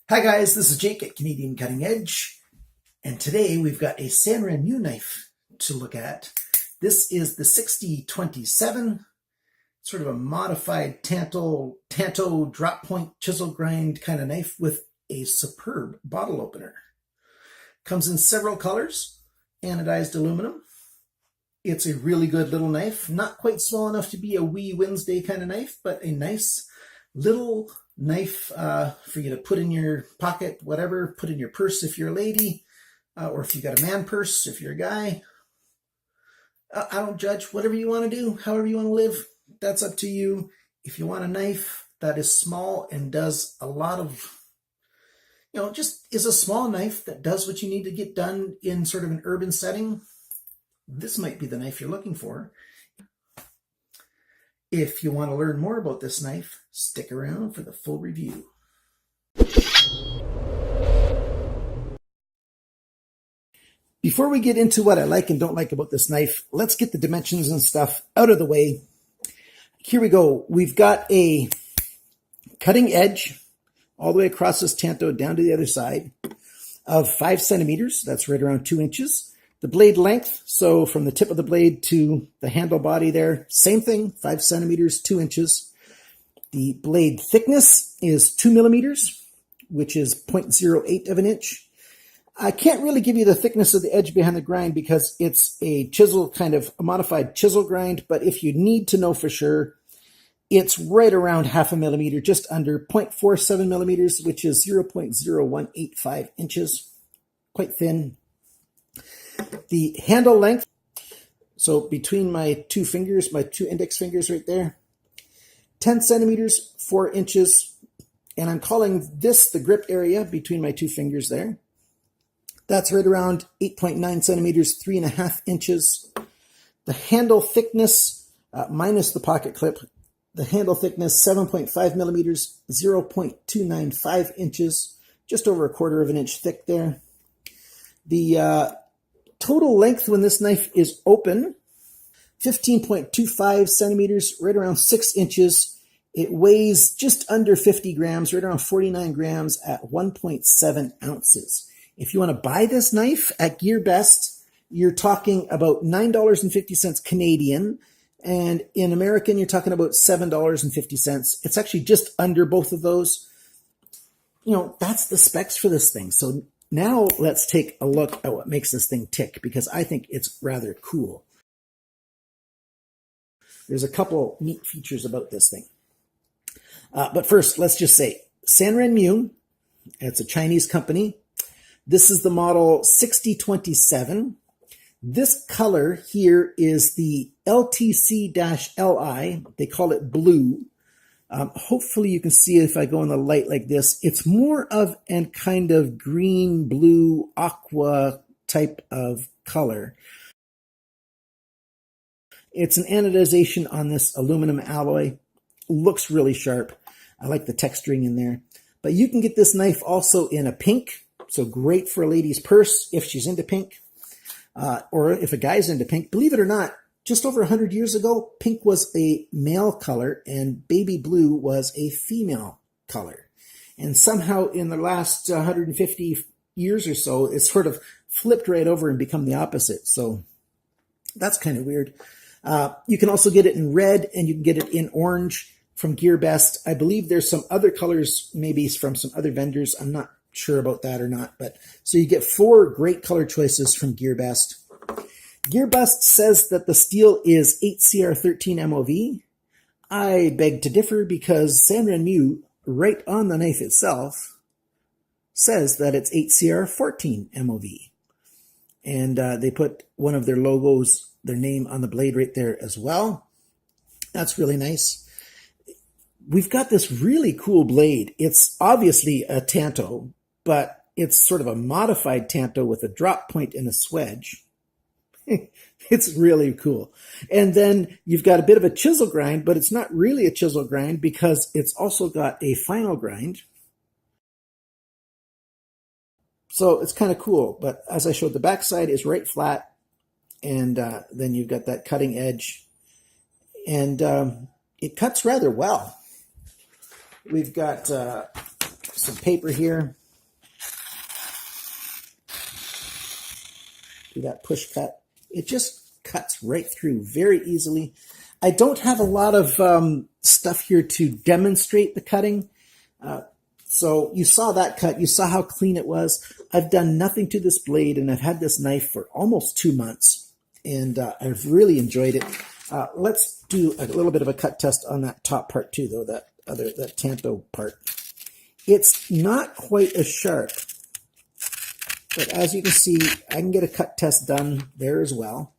Hi guys, this is Jake at Canadian Cutting Edge, and today we've got a Sanrenmu knife to look at. This is the 6027, sort of a modified tanto drop point chisel grind kind of knife with a superb bottle opener. Comes in several colors, anodized aluminum. It's a really good little knife, not quite small enough to be a wee Wednesday kind of knife, but a nice little knife for you to put in your pocket, whatever, put in your purse if you're a lady, or if you got a man purse if you're a guy. I don't judge. Whatever you want to do, however you want to live, that's up to you. If you want a knife that is small and does a lot of, just is a small knife that does what you need to get done in sort of an urban setting, this might be the knife you're looking for. If you want to learn more about this knife, stick around for the full review. Before we get into what I like and don't like about this knife, let's get the dimensions and stuff out of the way. Here we go. We've got a cutting edge all the way across this tanto down to the other side of 5 centimeters. That's right around 2 inches. The blade length, so from the tip of the blade to the handle body there, same thing, 5 centimeters, 2 inches. The blade thickness is 2 millimeters, which is 0.08 of an inch. I can't really give you the thickness of the edge behind the grind because it's a chisel, kind of a modified chisel grind, but if you need to know for sure, it's right around 0.5 millimeter, just under 0.47 millimeters, which is 0.0185 inches, quite thin. The handle length, so between my two fingers, my two index fingers right there, 10 centimeters, 4 inches, and I'm calling this the grip area between my two fingers there. That's right around 8.9 centimeters, 3.5 inches. The handle thickness, minus the pocket clip, the handle thickness, 7.5 millimeters, 0.295 inches, just over 1/4 of an inch thick there. The total length when this knife is open, 15.25 centimeters, right around 6 inches. It weighs just under 50 grams, right around 49 grams at 1.7 ounces. If you want to buy this knife at GearBest, you're talking about $9.50 Canadian, and in American, you're talking about $7.50. It's actually just under both of those. That's the specs for this thing. So now let's take a look at what makes this thing tick, because I think it's rather cool. There's a couple neat features about this thing. But first, let's just say Sanrenmu, it's a Chinese company. This is the model 6027. This color here is the LTC-LI. They call it blue. Hopefully you can see it if I go in the light like this. It's more of a kind of green, blue, aqua type of color. It's an anodization on this aluminum alloy. Looks really sharp. I like the texturing in there. But you can get this knife also in a pink. So great for a lady's purse if she's into pink. Or if a guy's into pink. Believe it or not, just over 100 years ago, pink was a male color and baby blue was a female color. And somehow in the last 150 years or so, it's sort of flipped right over and become the opposite. So that's kind of weird. You can also get it in red and you can get it in orange from GearBest. I believe there's some other colors, maybe from some other vendors. I'm not sure about that or not. But so you get 4 great color choices from GearBest. GearBest says that the steel is 8CR13 MOV. I beg to differ because Sanrenmu, right on the knife itself, says that it's 8CR14 MOV. And they put one of their logos, their name on the blade right there as well. That's really nice. We've got this really cool blade. It's obviously a tanto, but it's sort of a modified tanto with a drop point and a swedge. It's really cool. And then you've got a bit of a chisel grind, but it's not really a chisel grind because it's also got a final grind. So it's kind of cool. But as I showed, the backside is right flat. And then you've got that cutting edge. And it cuts rather well. We've got some paper here. Do that push cut. It just cuts right through very easily. I don't have a lot of stuff here to demonstrate the cutting. So you saw that cut. You saw how clean it was. I've done nothing to this blade, and I've had this knife for almost 2 months, and I've really enjoyed it. Let's do a little bit of a cut test on that top part too, though, that tanto part. It's not quite as sharp, but as you can see, I can get a cut test done there as well.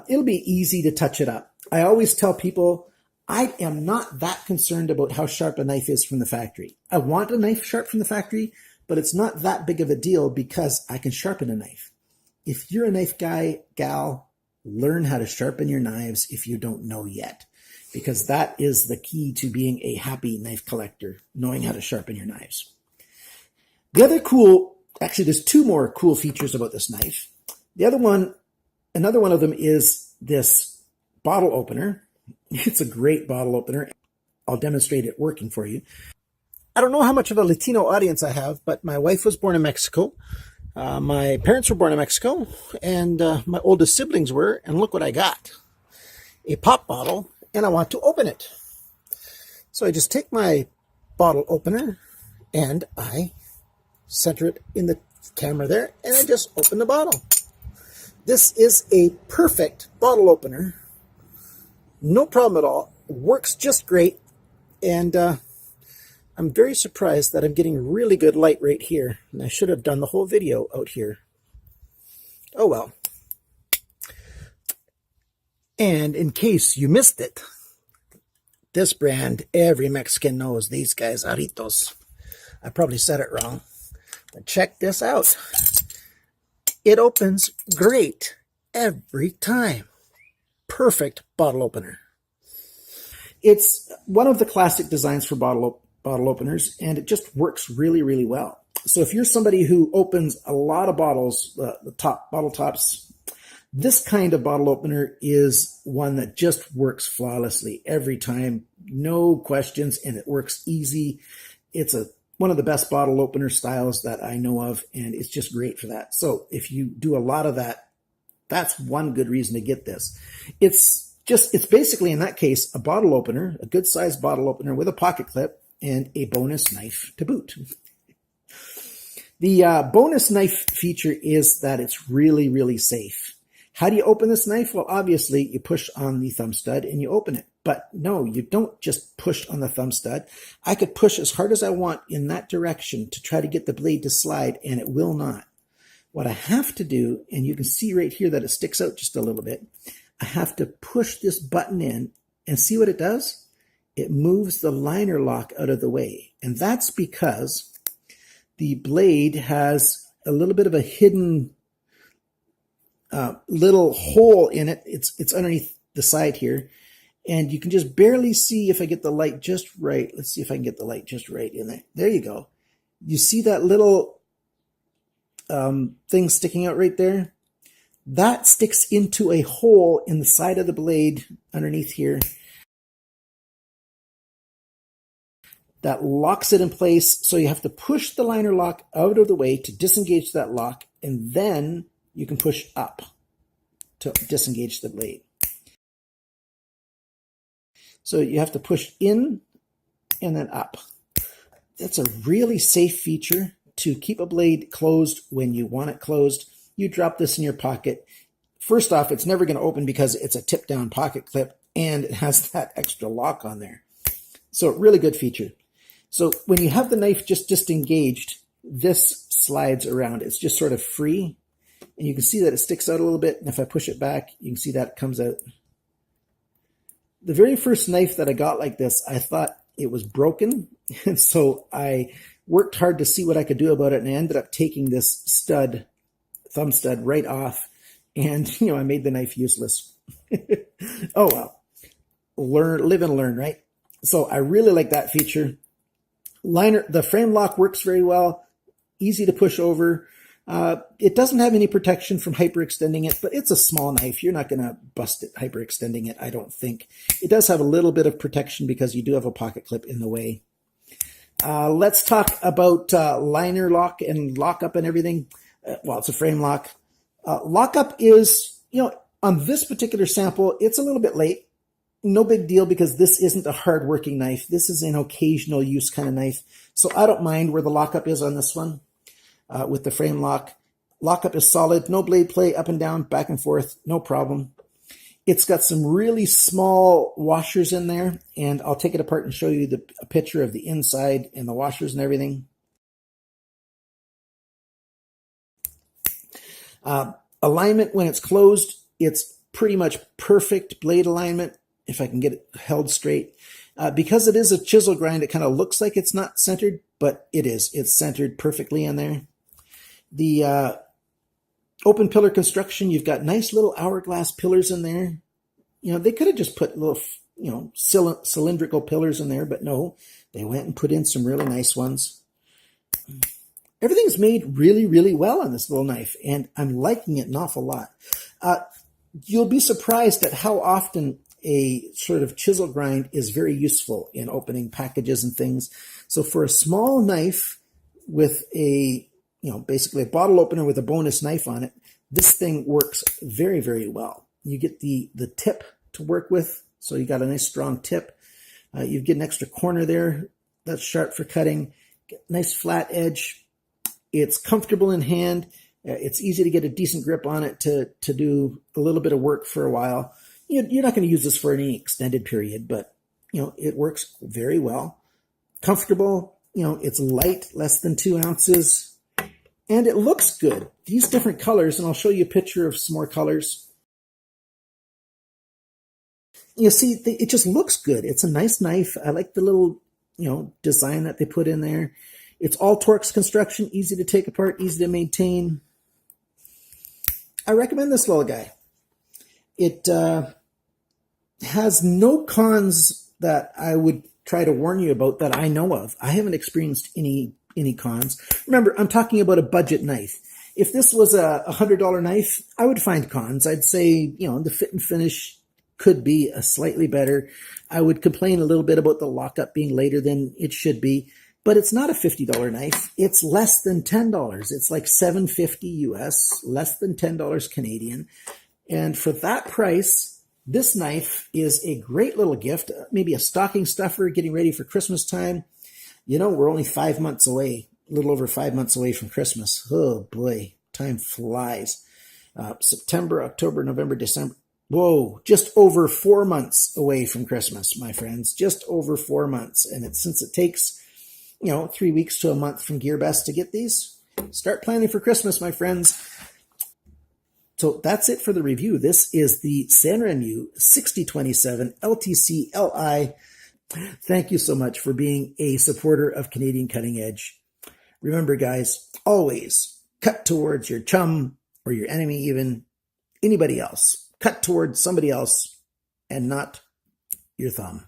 It'll be easy to touch it up. I always tell people I am not that concerned about how sharp a knife is from the factory. I want a knife sharp from the factory, but it's not that big of a deal because I can sharpen a knife. If you're a knife guy, gal, learn how to sharpen your knives if you don't know yet, because that is the key to being a happy knife collector, knowing how to sharpen your knives. The other cool, actually there's 2 more cool features about this knife. Another one of them is this bottle opener. It's a great bottle opener. I'll demonstrate it working for you. I don't know how much of a Latino audience I have, but my wife was born in Mexico. My parents were born in Mexico, and my oldest siblings were, and look what I got. A pop bottle, and I want to open it. So I just take my bottle opener, and I center it in the camera there, and I just open the bottle. This is a perfect bottle opener. No problem at all. Works just great. And I'm very surprised that I'm getting really good light right here. And I should have done the whole video out here. Oh well. And in case you missed it, this brand, every Mexican knows these guys, Aritos. I probably said it wrong. But check this out. It opens great every time. Perfect bottle opener. It's one of the classic designs for bottle openers, and it just works really, really well. So if you're somebody who opens a lot of bottles, the top bottle tops, this kind of bottle opener is one that just works flawlessly every time. No questions, and it works easy. It's one of the best bottle opener styles that I know of, and it's just great for that. So if you do a lot of that, that's one good reason to get this. It's basically, in that case, a bottle opener, a good sized bottle opener with a pocket clip and a bonus knife to boot. The bonus knife feature is that it's really, really safe. How do you open this knife? Well, obviously you push on the thumb stud and you open it. But no, you don't just push on the thumb stud. I could push as hard as I want in that direction to try to get the blade to slide, and it will not. What I have to do, and you can see right here that it sticks out just a little bit, I have to push this button in and see what it does? It moves the liner lock out of the way. And that's because the blade has a little bit of a hidden little hole in it. It's underneath the side here. And you can just barely see if I get the light just right. Let's see if I can get the light just right in there. There you go. You see that little thing sticking out right there? That sticks into a hole in the side of the blade underneath here. That locks it in place. So you have to push the liner lock out of the way to disengage that lock, and then you can push up to disengage the blade. So you have to push in and then up. That's a really safe feature to keep a blade closed when you want it closed. You drop this in your pocket. First off, it's never going to open because it's a tip down pocket clip and it has that extra lock on there. So really good feature. So when you have the knife just disengaged, this slides around. It's just sort of free, and you can see that it sticks out a little bit. And if I push it back, you can see that it comes out. The very first knife that I got like this, I thought it was broken. And so I worked hard to see what I could do about it. And I ended up taking this thumb stud right off. And, I made the knife useless. Oh, well, live and learn, right? So I really like that feature. The frame lock works very well. Easy to push over. It doesn't have any protection from hyperextending it, but it's a small knife. You're not going to bust it hyperextending it, I don't think. It does have a little bit of protection because you do have a pocket clip in the way. Let's talk about liner lock and lockup and everything. Well, it's a frame lock. Lockup is, on this particular sample, it's a little bit late. No big deal because this isn't a hard working knife. This is an occasional use kind of knife. So I don't mind where the lockup is on this one with the frame lock. Lockup is solid. No blade play up and down, back and forth. No problem. It's got some really small washers in there, and I'll take it apart and show you a picture of the inside and the washers and everything. Alignment when it's closed, it's pretty much perfect blade alignment, if I can get it held straight. Because it is a chisel grind, it kind of looks like it's not centered, but it is. It's centered perfectly in there. The open pillar construction, you've got nice little hourglass pillars in there. They could have just put little, cylindrical pillars in there, but no, they went and put in some really nice ones. Everything's made really, really well on this little knife, and I'm liking it an awful lot. You'll be surprised at how often a sort of chisel grind is very useful in opening packages and things. So for a small knife with basically a bottle opener with a bonus knife on it, this thing works very, very well. You get the tip to work with, so you got a nice strong tip. You get an extra corner there that's sharp for cutting. Nice flat edge. It's comfortable in hand. It's easy to get a decent grip on it to do a little bit of work for a while. You're not going to use this for any extended period, but it works very well. Comfortable. It's light, less than 2 ounces. And it looks good. These different colors, and I'll show you a picture of some more colors. You see, it just looks good. It's a nice knife. I like the little, design that they put in there. It's all Torx construction, easy to take apart, easy to maintain. I recommend this little guy. It has no cons that I would try to warn you about that I know of. I haven't experienced any cons. Remember, I'm talking about a budget knife. If this was a $100 knife, I would find cons. I'd say, the fit and finish could be a slightly better. I would complain a little bit about the lockup being later than it should be, but it's not a $50 knife. It's less than $10. It's like $7.50 US, less than $10 Canadian. And for that price, this knife is a great little gift, maybe a stocking stuffer getting ready for Christmas time. We're only 5 months away, a little over 5 months away from Christmas. Oh boy, time flies. September, October, November, December. Whoa, just over 4 months away from Christmas, my friends. Just over 4 months. And since it takes, 3 weeks to a month from GearBest to get these, start planning for Christmas, my friends. So that's it for the review. This is the Sanrenmu 6027 LTC Li. Thank you so much for being a supporter of Canadian Cutting Edge. Remember, guys, always cut towards your chum or your enemy, even anybody else. Cut towards somebody else and not your thumb.